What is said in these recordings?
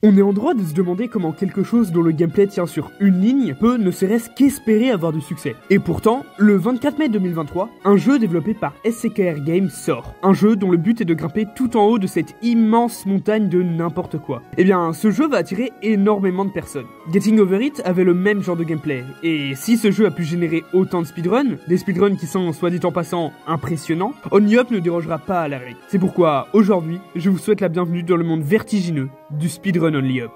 On est en droit de se demander comment quelque chose dont le gameplay tient sur une ligne peut ne serait-ce qu'espérer avoir du succès. Et pourtant, le 24 mai 2023, un jeu développé par SCKR Games sort. Un jeu dont le but est de grimper tout en haut de cette immense montagne de n'importe quoi. Eh bien, ce jeu va attirer énormément de personnes. Getting Over It avait le même genre de gameplay. Et si ce jeu a pu générer autant de speedruns, des speedruns qui sont, soit dit en passant, impressionnants, Only Up ne dérogera pas à la règle. C'est pourquoi, aujourd'hui, je vous souhaite la bienvenue dans le monde vertigineux du speedrun Only Up.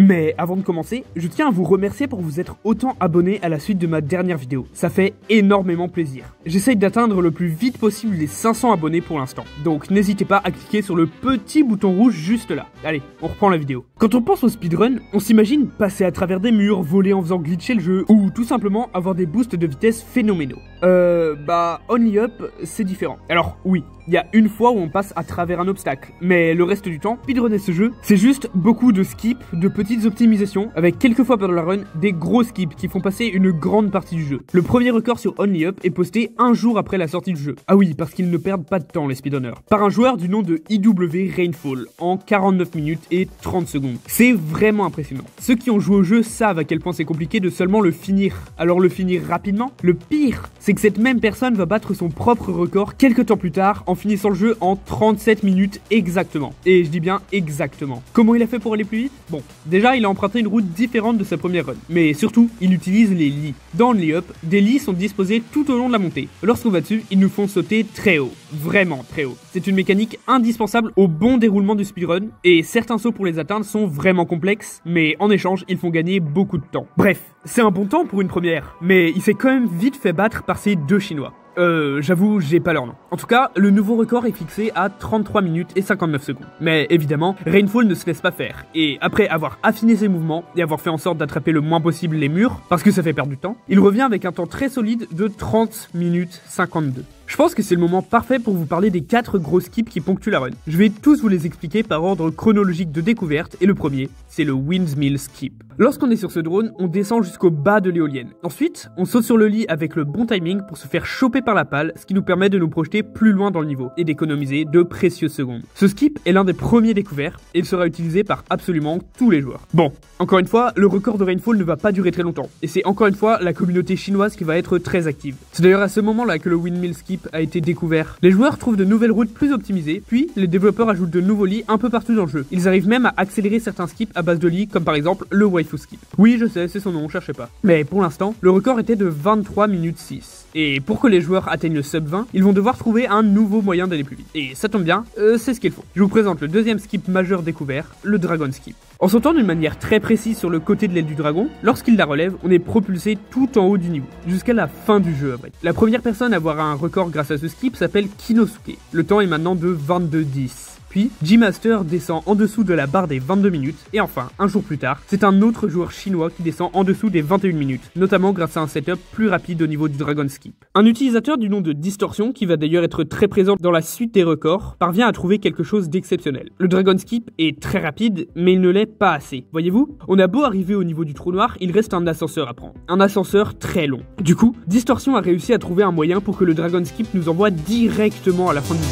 Mais avant de commencer, je tiens à vous remercier pour vous être autant abonné à la suite de ma dernière vidéo. Ça fait énormément plaisir. J'essaye d'atteindre le plus vite possible les 500 abonnés pour l'instant. Donc n'hésitez pas à cliquer sur le petit bouton rouge juste là. Allez, on reprend la vidéo. Quand on pense au speedrun, on s'imagine passer à travers des murs, voler en faisant glitcher le jeu, ou tout simplement avoir des boosts de vitesse phénoménaux. Only Up, c'est différent. Alors oui, il y a une fois où on passe à travers un obstacle, mais le reste du temps, speedrunner ce jeu, c'est juste beaucoup de skips, de petites optimisations, avec quelques fois pendant la run, des gros skips qui font passer une grande partie du jeu. Le premier record sur Only Up est posté un jour après la sortie du jeu. Ah oui, parce qu'ils ne perdent pas de temps les speedrunners. Par un joueur du nom de IW Rainfall, en 49 minutes et 30 secondes. C'est vraiment impressionnant. Ceux qui ont joué au jeu savent à quel point c'est compliqué de seulement le finir. Alors le finir rapidement, le pire, c'est que cette même personne va battre son propre record quelques temps plus tard en finissant le jeu en 37 minutes exactement. Et je dis bien exactement. Comment il a fait pour aller plus vite? Bon, déjà il a emprunté une route différente de sa première run. Mais surtout, il utilise les lits. Dans Only Up, des lits sont disposés tout au long de la montée. Lorsqu'on va dessus, ils nous font sauter très haut. Vraiment très haut. C'est une mécanique indispensable au bon déroulement du speedrun. Et certains sauts pour les atteindre sont vraiment complexes. Mais en échange, ils font gagner beaucoup de temps. Bref, c'est un bon temps pour une première. Mais il s'est quand même vite fait battre par ces deux Chinois. J'avoue, j'ai pas leur nom. En tout cas, le nouveau record est fixé à 33 minutes et 59 secondes. Mais évidemment, Rainfall ne se laisse pas faire. Et après avoir affiné ses mouvements et avoir fait en sorte d'attraper le moins possible les murs, parce que ça fait perdre du temps, il revient avec un temps très solide de 30 minutes 52. Je pense que c'est le moment parfait pour vous parler des 4 gros skips qui ponctuent la run. Je vais tous vous les expliquer par ordre chronologique de découverte, et le premier, c'est le Windmill Skip. Lorsqu'on est sur ce drone, on descend jusqu'au bas de l'éolienne. Ensuite, on saute sur le lit avec le bon timing pour se faire choper par la pale, ce qui nous permet de nous projeter plus loin dans le niveau, et d'économiser de précieuses secondes. Ce skip est l'un des premiers découverts, et il sera utilisé par absolument tous les joueurs. Bon, encore une fois, le record de Rainfall ne va pas durer très longtemps, et c'est encore une fois la communauté chinoise qui va être très active. C'est d'ailleurs à ce moment-là que le Windmill Skip a été découvert. Les joueurs trouvent de nouvelles routes plus optimisées, puis les développeurs ajoutent de nouveaux lits un peu partout dans le jeu. Ils arrivent même à accélérer certains skips à base de lits, comme par exemple le Waifu Skip. Oui, je sais, c'est son nom, cherchez pas. Mais pour l'instant, le record était de 23 minutes 6. Et pour que les joueurs atteignent le sub 20, ils vont devoir trouver un nouveau moyen d'aller plus vite. Et ça tombe bien, c'est ce qu'il faut. Je vous présente le deuxième skip majeur découvert, le Dragon Skip. En sautant d'une manière très précise sur le côté de l'aile du dragon, lorsqu'il la relève, on est propulsé tout en haut du niveau, jusqu'à la fin du jeu après. La première personne à avoir un record grâce à ce skip s'appelle Kinosuke. Le temps est maintenant de 22:10. Puis, G-Master descend en dessous de la barre des 22 minutes, et enfin, un jour plus tard, c'est un autre joueur chinois qui descend en dessous des 21 minutes, notamment grâce à un setup plus rapide au niveau du Dragon Skip. Un utilisateur du nom de Distortion, qui va d'ailleurs être très présent dans la suite des records, parvient à trouver quelque chose d'exceptionnel. Le Dragon Skip est très rapide, mais il ne l'est pas assez. Voyez-vous, on a beau arriver au niveau du trou noir, il reste un ascenseur à prendre. Un ascenseur très long. Du coup, Distortion a réussi à trouver un moyen pour que le Dragon Skip nous envoie directement à la fin du jeu.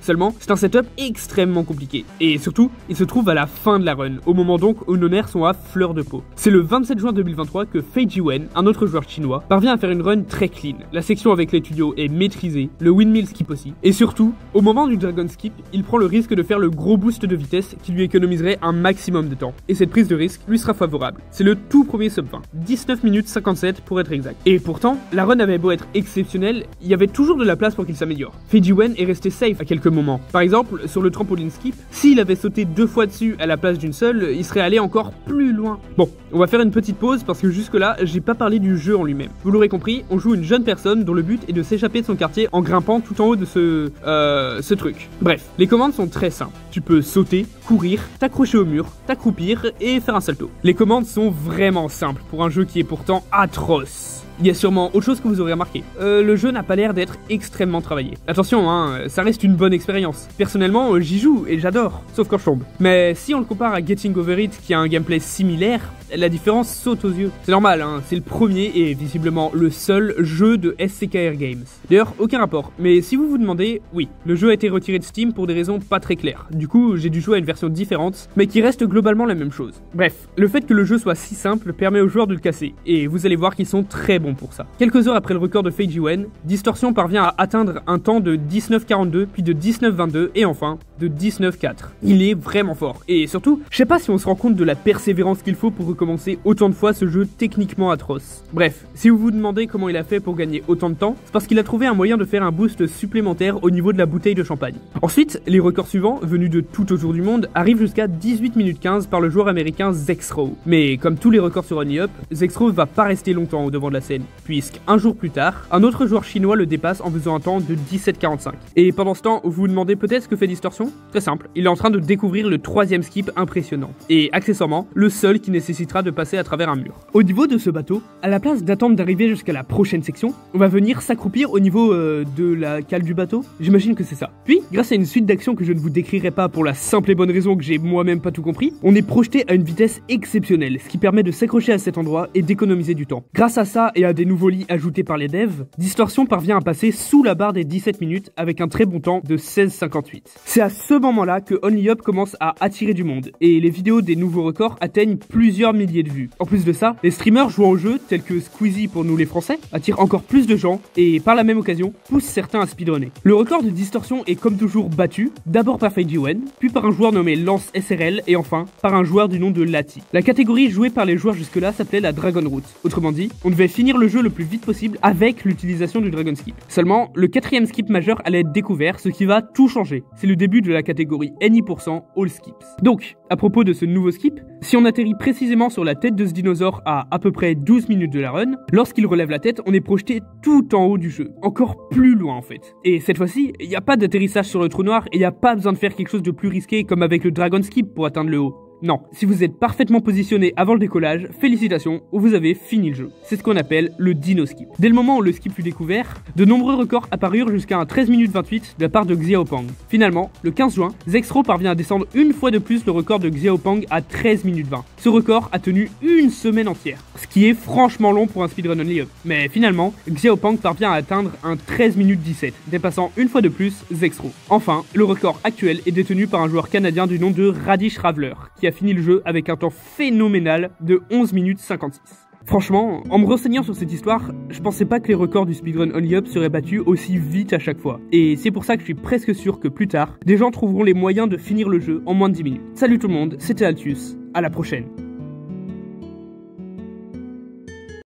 Seulement, c'est un setup extrêmement compliqué. Et surtout, il se trouve à la fin de la run, au moment donc où nos nerfs sont à fleur de peau. C'est le 27 juin 2023 que Fei Jiwen, un autre joueur chinois, parvient à faire une run très clean. La section avec les tuyaux est maîtrisée, le Windmill Skip aussi. Et surtout, au moment du Dragon Skip, il prend le risque de faire le gros boost de vitesse qui lui économiserait un maximum de temps. Et cette prise de risque lui sera favorable. C'est le tout premier sub 20, 19 minutes 57 pour être exact. Et pourtant, la run avait beau être exceptionnelle, il y avait toujours de la place pour qu'il s'améliore. Fei Jiwen est resté safe à quelques moment. Par exemple, sur le trampoline skip, s'il avait sauté 2 fois dessus à la place d'une seule, il serait allé encore plus loin. Bon, on va faire une petite pause parce que jusque-là, j'ai pas parlé du jeu en lui-même. Vous l'aurez compris, on joue une jeune personne dont le but est de s'échapper de son quartier en grimpant tout en haut de ce truc. Bref, les commandes sont très simples. Tu peux sauter, courir, t'accrocher au mur, t'accroupir et faire un salto. Les commandes sont vraiment simples pour un jeu qui est pourtant atroce. Il y a sûrement autre chose que vous aurez remarqué. Le jeu n'a pas l'air d'être extrêmement travaillé. Attention, ça reste une bonne expérience. Personnellement, j'y joue et j'adore, sauf quand je tombe. Mais si on le compare à Getting Over It, qui a un gameplay similaire, la différence saute aux yeux. C'est normal, c'est le premier et visiblement le seul jeu de SCKR Games. D'ailleurs, aucun rapport, mais si vous vous demandez, oui, le jeu a été retiré de Steam pour des raisons pas très claires. Du coup, j'ai dû jouer à une version différente, mais qui reste globalement la même chose. Bref, le fait que le jeu soit si simple permet aux joueurs de le casser, et vous allez voir qu'ils sont très bons pour ça. Quelques heures après le record de Feiji Wen, Distortion parvient à atteindre un temps de 19,42, puis de 19,22, et enfin, de 19,4. Il est vraiment fort, et surtout, je sais pas si on se rend compte de la persévérance qu'il faut pour recommencer autant de fois ce jeu techniquement atroce. Bref, si vous vous demandez comment il a fait pour gagner autant de temps, c'est parce qu'il a trouvé un moyen de faire un boost supplémentaire au niveau de la bouteille de champagne. Ensuite, les records suivants, venus de tout autour du monde, arrivent jusqu'à 18 minutes 15 par le joueur américain Zexrow. Mais comme tous les records sur OnlyUp, Zexrow va pas rester longtemps au devant de la scène, puisqu'un jour plus tard, un autre joueur chinois le dépasse en faisant un temps de 17,45. Et pendant ce temps, vous vous demandez peut-être ce que fait Distortion? Très simple, il est en train de découvrir le 3e skip impressionnant, et accessoirement, le seul qui nécessitera de passer à travers un mur. Au niveau de ce bateau, à la place d'attendre d'arriver jusqu'à la prochaine section, on va venir s'accroupir au niveau de la cale du bateau, j'imagine que c'est ça. Puis, grâce à une suite d'actions que je ne vous décrirai pas pour la simple et bonne raison que j'ai moi-même pas tout compris, on est projeté à une vitesse exceptionnelle, ce qui permet de s'accrocher à cet endroit et d'économiser du temps. Grâce à ça et à des nouveaux lits ajoutés par les devs, Distortion parvient à passer sous la barre des 17 minutes avec un très bon temps de 16,58. C'est à ce moment-là que OnlyUp commence à attirer du monde, et les vidéos des nouveaux records atteignent plusieurs milliers de vues. En plus de ça, les streamers jouant au jeu, tels que Squeezie pour nous les Français, attirent encore plus de gens et par la même occasion, poussent certains à speedrunner. Le record de Distortion est comme toujours battu, d'abord par Feiji Wen, puis par un joueur nommé Lance SRL et enfin par un joueur du nom de Lati. La catégorie jouée par les joueurs jusque-là s'appelait la Dragon Route. Autrement dit, on devait finir le jeu le plus vite possible avec l'utilisation du Dragon Skip. Seulement, le 4e skip majeur allait être découvert, ce qui va tout changer. C'est le début de la catégorie NI% All Skips. Donc, à propos de ce nouveau skip, si on atterrit précisément sur la tête de ce dinosaure à peu près 12 minutes de la run, lorsqu'il relève la tête, on est projeté tout en haut du jeu, encore plus loin en fait. Et cette fois-ci, il n'y a pas d'atterrissage sur le trou noir et il n'y a pas besoin de faire quelque chose de plus risqué comme avec le Dragon Skip pour atteindre le haut. Non, si vous êtes parfaitement positionné avant le décollage, félicitations, vous avez fini le jeu. C'est ce qu'on appelle le Dino Skip. Dès le moment où le skip fut découvert, de nombreux records apparurent jusqu'à un 13 minutes 28 de la part de Xiaopang. Finalement, le 15 juin, Zexrow parvient à descendre une fois de plus le record de Xiaopang à 13 minutes 20. Ce record a tenu une semaine entière, ce qui est franchement long pour un speedrun OnlyUp. Mais finalement, Xiaopang parvient à atteindre un 13 minutes 17, dépassant une fois de plus Zexrow. Enfin, le record actuel est détenu par un joueur canadien du nom de Radish Raveler, qui a fini le jeu avec un temps phénoménal de 11 minutes 56. Franchement, en me renseignant sur cette histoire, je pensais pas que les records du speedrun OnlyUp seraient battus aussi vite à chaque fois. Et c'est pour ça que je suis presque sûr que plus tard, des gens trouveront les moyens de finir le jeu en moins de 10 minutes. Salut tout le monde, c'était Altius, à la prochaine.